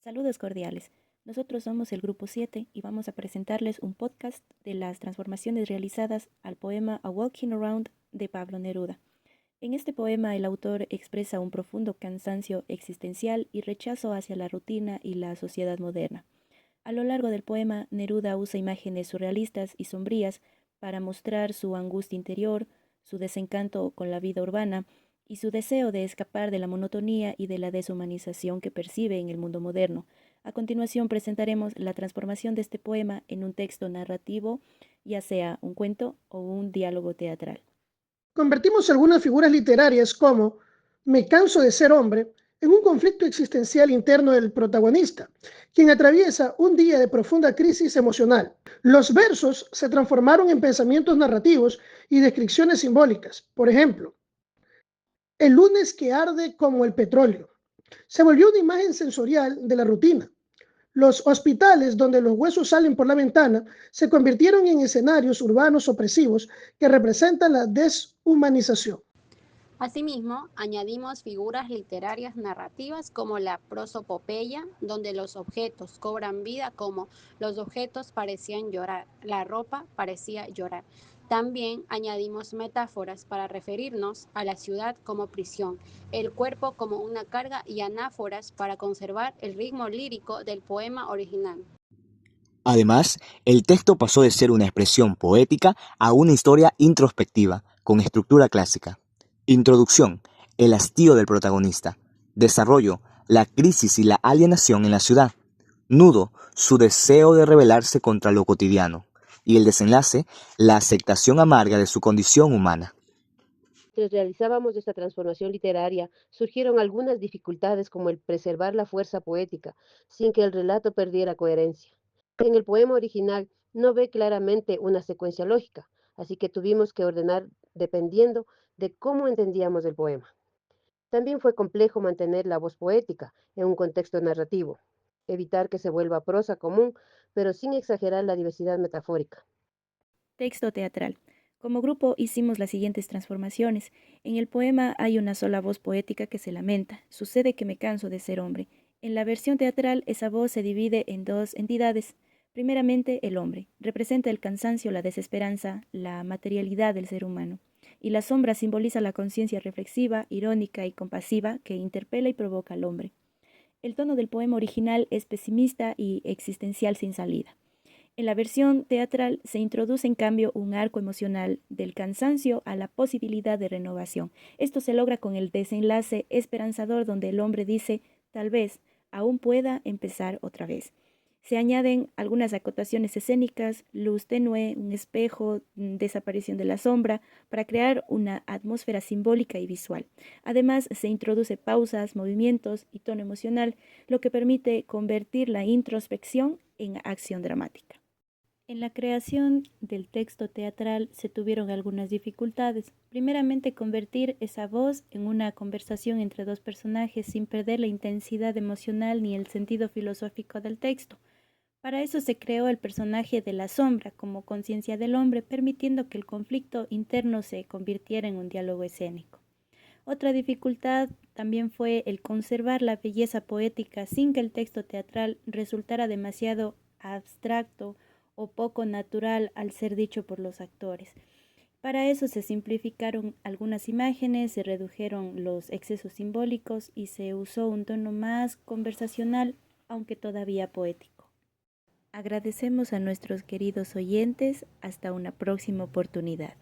Saludos cordiales. Nosotros somos el Grupo 7 y vamos a presentarles un podcast de las transformaciones realizadas al poema A Walking Around de Pablo Neruda. En este poema el autor expresa un profundo cansancio existencial y rechazo hacia la rutina y la sociedad moderna. A lo largo del poema, Neruda usa imágenes surrealistas y sombrías para mostrar su angustia interior, su desencanto con la vida urbana y su deseo de escapar de la monotonía y de la deshumanización que percibe en el mundo moderno. A continuación presentaremos la transformación de este poema en un texto narrativo, ya sea un cuento o un diálogo teatral. Convertimos algunas figuras literarias como Me canso de ser hombre en un conflicto existencial interno del protagonista, quien atraviesa un día de profunda crisis emocional. Los versos se transformaron en pensamientos narrativos y descripciones simbólicas. Por ejemplo, el lunes que arde como el petróleo. Se volvió una imagen sensorial de la rutina. Los hospitales donde los huesos salen por la ventana se convirtieron en escenarios urbanos opresivos que representan la deshumanización. Asimismo, añadimos figuras literarias narrativas como la prosopopeya, donde los objetos cobran vida, como los objetos parecían llorar, la ropa parecía llorar. También añadimos metáforas para referirnos a la ciudad como prisión, el cuerpo como una carga y anáforas para conservar el ritmo lírico del poema original. Además, el texto pasó de ser una expresión poética a una historia introspectiva, con estructura clásica. Introducción: el hastío del protagonista. Desarrollo: la crisis y la alienación en la ciudad. Nudo: su deseo de rebelarse contra lo cotidiano. Y el desenlace: la aceptación amarga de su condición humana. Mientras realizábamos esta transformación literaria, surgieron algunas dificultades como el preservar la fuerza poética, sin que el relato perdiera coherencia. En el poema original no ve claramente una secuencia lógica, así que tuvimos que ordenar dependiendo de cómo entendíamos el poema. También fue complejo mantener la voz poética en un contexto narrativo, evitar que se vuelva prosa común, pero sin exagerar la diversidad metafórica. Texto teatral. Como grupo hicimos las siguientes transformaciones. En el poema hay una sola voz poética que se lamenta. Sucede que me canso de ser hombre. En la versión teatral esa voz se divide en dos entidades. Primeramente, el hombre. Representa el cansancio, la desesperanza, la materialidad del ser humano. Y la sombra simboliza la conciencia reflexiva, irónica y compasiva que interpela y provoca al hombre. El tono del poema original es pesimista y existencial sin salida. En la versión teatral se introduce en cambio un arco emocional del cansancio a la posibilidad de renovación. Esto se logra con el desenlace esperanzador donde el hombre dice, tal vez, aún pueda empezar otra vez. Se añaden algunas acotaciones escénicas, luz tenue, un espejo, desaparición de la sombra, para crear una atmósfera simbólica y visual. Además, se introduce pausas, movimientos y tono emocional, lo que permite convertir la introspección en acción dramática. En la creación del texto teatral se tuvieron algunas dificultades. Primeramente, convertir esa voz en una conversación entre dos personajes sin perder la intensidad emocional ni el sentido filosófico del texto. Para eso se creó el personaje de la sombra como conciencia del hombre, permitiendo que el conflicto interno se convirtiera en un diálogo escénico. Otra dificultad también fue el conservar la belleza poética sin que el texto teatral resultara demasiado abstracto o poco natural al ser dicho por los actores. Para eso se simplificaron algunas imágenes, se redujeron los excesos simbólicos y se usó un tono más conversacional, aunque todavía poético. Agradecemos a nuestros queridos oyentes. Hasta una próxima oportunidad.